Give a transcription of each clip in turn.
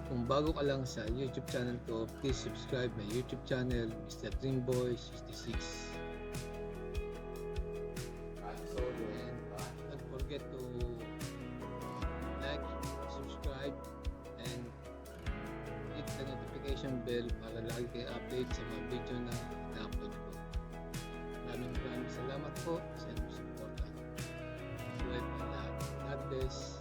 Kung bago ka lang sa YouTube channel ko, please subscribe my YouTube channel, Mr. Dreamboy66. And don't forget to like, subscribe, and hit the notification bell para lagi kayo update sa mga video na na-upload ko. Maraming salamat po sa inyong support. Buhay po lahat. God bless.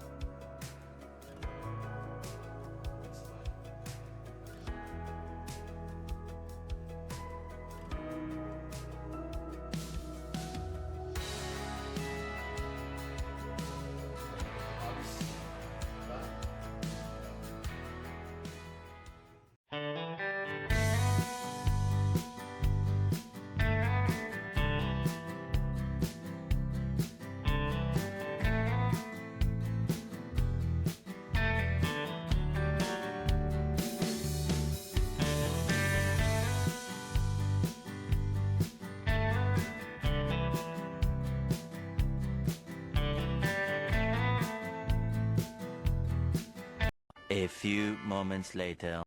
A few moments later.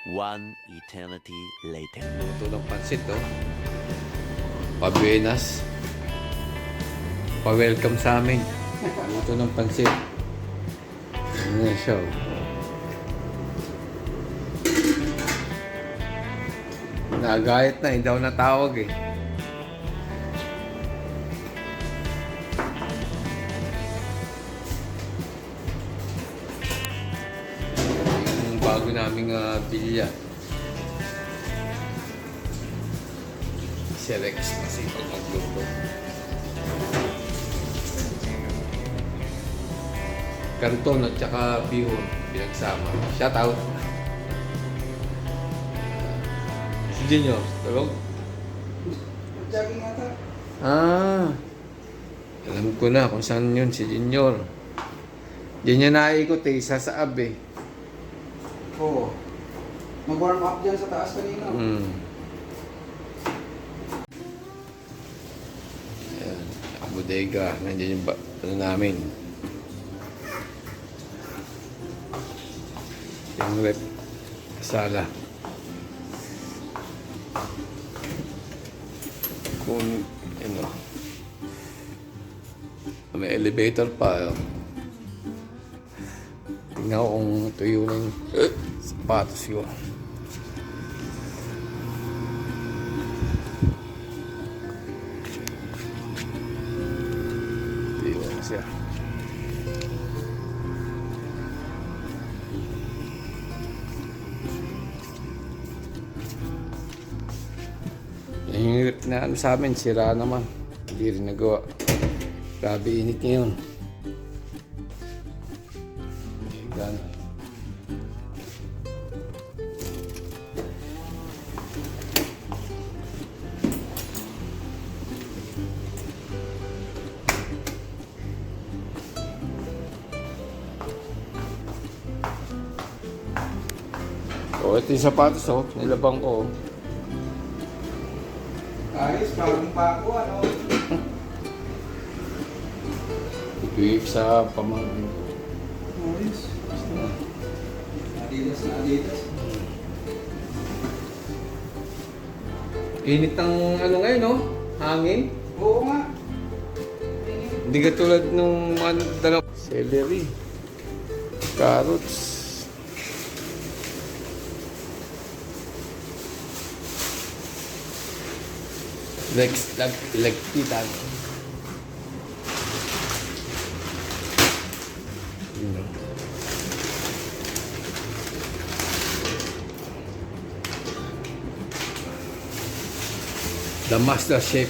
One eternity later. Luto ng pansit, oh. Pa-Buenas. Pa-welcome sa amin. Luto ng pansit. Ano na siya, oh. Nagayat na, hindi ako natawag, eh. Yung bago naming bilya. Si Rex masipag magluto. Kanton at saka bihon pinagsama. Shout out. Si Junior, tulog? Jogging ata. Alam ko na kung saan yun si Junior. Diyan niya naikot eh, sa Saab eh. Oo. Mag-warm up dyan sa taas kanina. Ayan, ang bodega. Nandiyan yung ano namin. Yung rep. Sala. Kung, ano, may elevator pa. Tingnan ko kung tuyo na yung sapatos yun. Tuyo na siya. Yung rip na ano sa amin, sira naman. Hindi rin nagawa. Grabe init ngayon. Gano'n. Oh, ito yung sapatos, oh. Nilabang ko, oh. Ayos, bagong bago, ano? Ipip sa pamangkin ko. Ayos. Adidas na Adidas. Init ng ano ngayon, no? Hangin. Oo nga. Hindi katulad nung ano, dalaw. Celery. Carrots. Lagpitan. The Master Chef.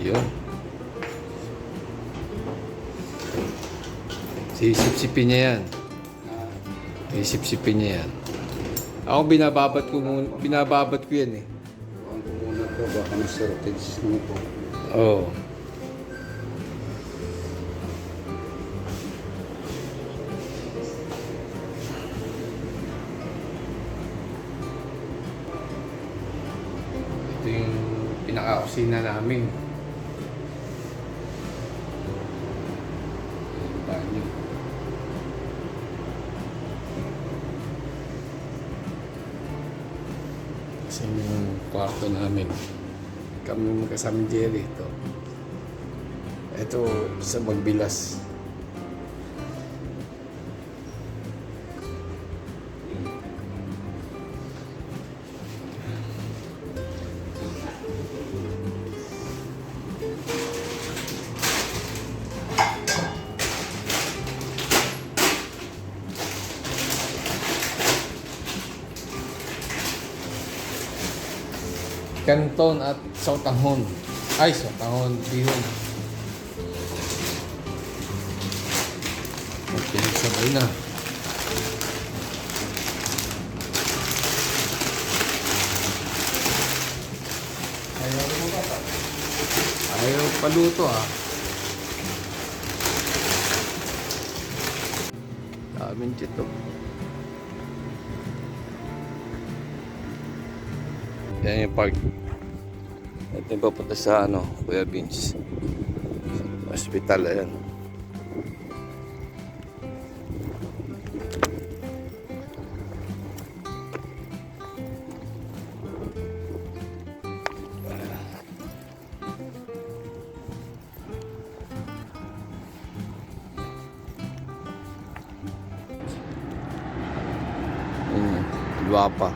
Yun. Sisip-sipin niya yan. Isip-sipin niya yan. Ako binababat ko yan eh. Ang muna to, baka na-shortage naman po. Oo. Ito yung pinaka-kusina namin. Banyo. Kasi yung kwarto namin. Kami magkasamang Jerry ito. Ito sa Magbilas. Canton at Sautanghon. Ay, Sautanghon, Bihon. Okay, sabay na. Ayaw paluto ah. Daming chito. Yan yung park. Ito yung papunta sa Kuya Vince. Hospital, ayan. Guwapa.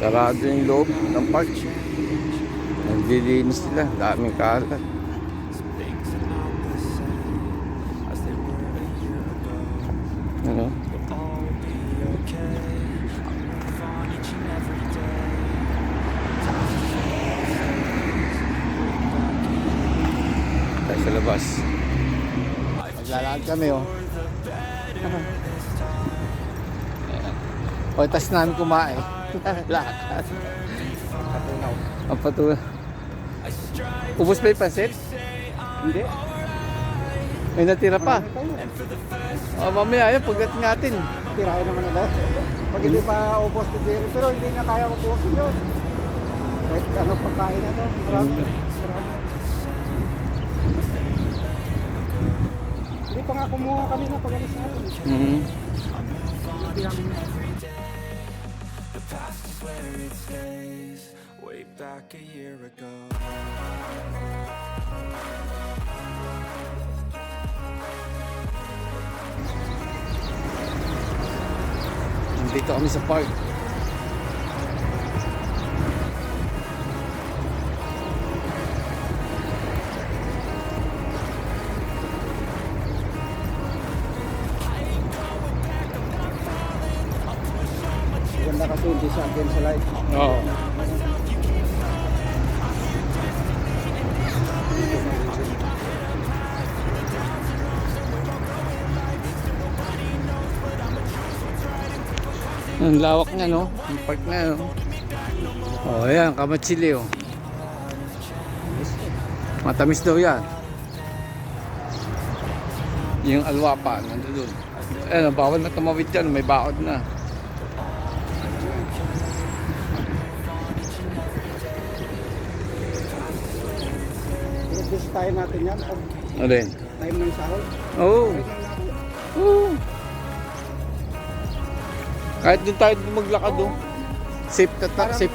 Sarado yung loob ng park. Naglilinis sila. Daming kalat. Ano? Tayo sa labas. Maglalakad kami oh. O, tas namin kumain. Lakad. Ang patunaw. Ubus ba yung pansit? Hindi. May natira pa. Mamaya yun, pagdating natin. Tirahin naman nila. Pag hindi pa ubos ni Jerry, pero hindi na kaya ubusin yun. Kahit ano pagkain na to. Marami. Hindi pa nga kumuha kami na pag-alis natin. The past is where it stays, way back a year ago. Nandito kami sa park. Maganda kasi hindi siya again sa light. Oo. Ang lawak niya, no? Ang park na, no? Oh, ayan, Kamatsili, oh. Matamis daw yan. Yung alwapa, nandun. Ayan, bawal na tumawid dyan, may baod na. I-adjust tayo natin yan pag Alin? time ng sahol. Oo. Oo. Kahit doon tayo maglakad, oh. Safe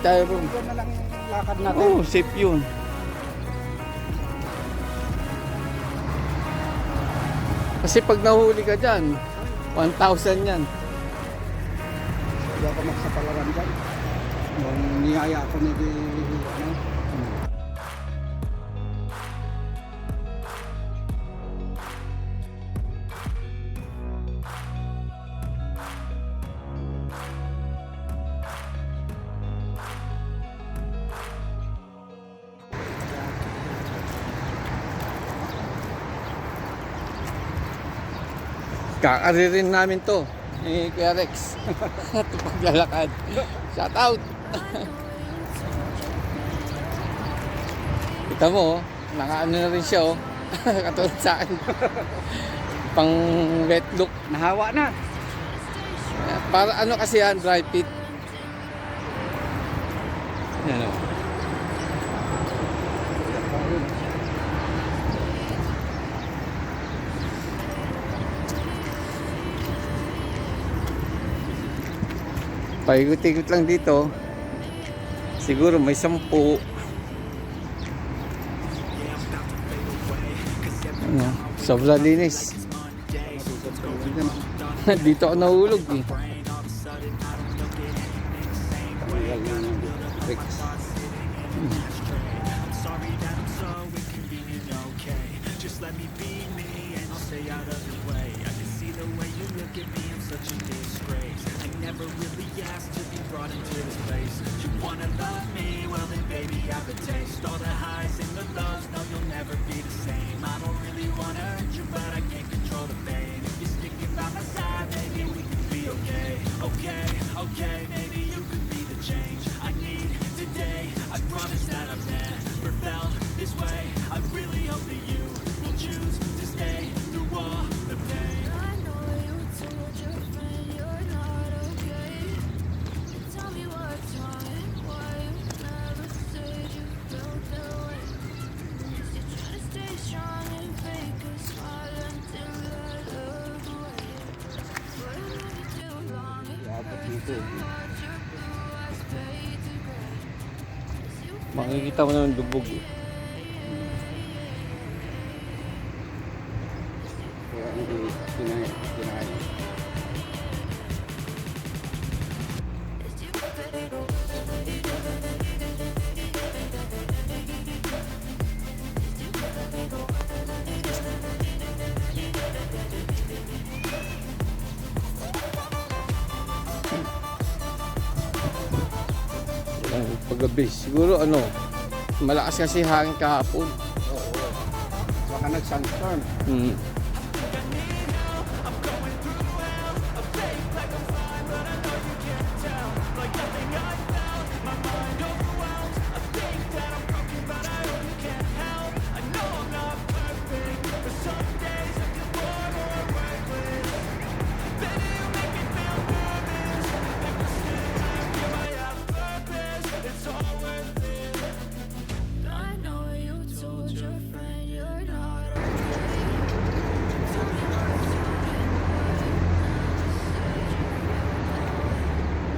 tayo ron. Doon na lang yung lakad natin. Oo, safe yun. Kasi pag nahuli ka dyan, 1,000 yan. Hindi ako magsapalaran dyan. Nung niyaya ako ni ano, Kakaririn namin to ni Kuya Rex. Ito paglalakad. Shout out. Kita mo, nakaano na rin siya oh. Katulad sa akin. Pang wet look. Nahawa na. Para ano kasi yan, dry fit. Yan o. Paikot-ikot lang dito. Siguro may 10. Ano, sobrang linis. Dito ako nahulog eh. Just let me be me and I'll stay out of your way. I can see the way you look at me, I'm such a disgrace. I never really asked to be brought into this place. You wanna love me? Well then baby I have a taste. All the highs and the lows, no you'll never be the same. I don't really wanna hurt you but I can't control the pain. If you're sticking by my side, maybe we can be okay. Okay, okay, maybe you could be the change I need today. I promise that I've never felt this way. I really hope that you will choose to stay through all the pain. I know you told your friend you're not okay. Tell me what's wrong and why you never said you felt that way. You try to stay strong and fake a smile until I look away. But I know you too long. It hurts to watch your blue eyes fade to gray. As you Makikita mo naman lubog eh. Kaya hindi kinain. Paggabi, siguro ano, malakas kasi hangin kahapon. Baka nag-sunstorm. I know you told your friend you're not okay. Tell me what's wrong and why you never said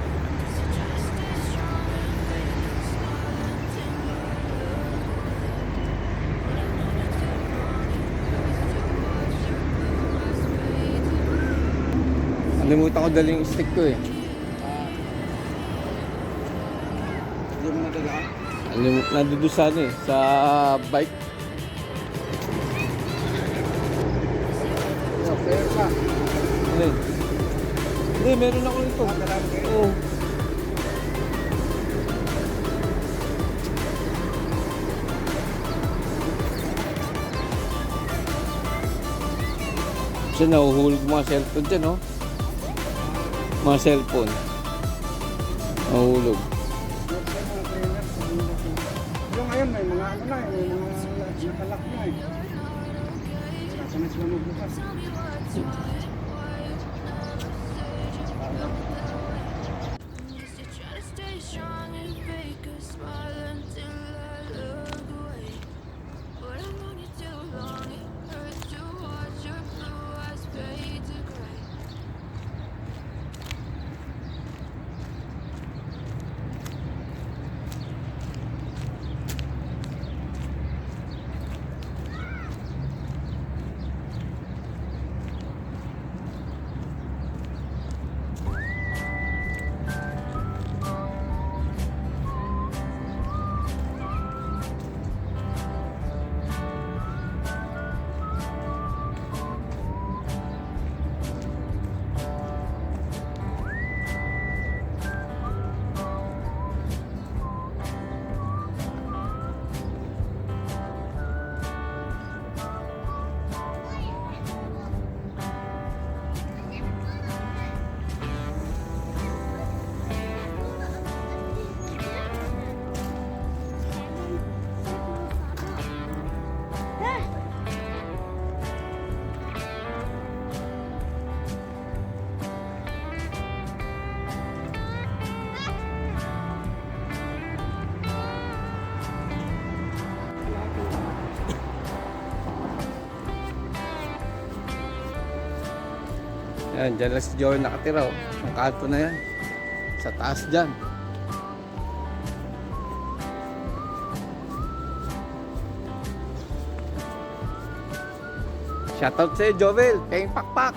you felt that way. 'Cause you try to stay strong and fake a smile until I look away. But I know you too long. It hurts to watch your blue eyes fade to gray. Nalimutan ko dali yung stick ko eh. Hindi mo nadala. Nandito sa ano eh, sa bike. Pero pa. Ano eh? Hindi, meron ako nito. Marami kayo. Oo. Kasi nahuhulog mga cellphone dyan, no? Mga cellphone. Nahuhulog. Yung ngayon may mga ano na, may mga nakalak na eh. Saka na sila magbukas. Tell me what's wrong and why you never said you felt that way. Used to try to stay strong and fake a smile until I look away. But I've known you too long. It hurts to watch your blue eyes fade to gray. Ayan, dyan lang si Joel nakatira. Oh. Ang kanto na yan. Sa taas dyan. Shoutout sa'yo, Joel. Kayong pakpak.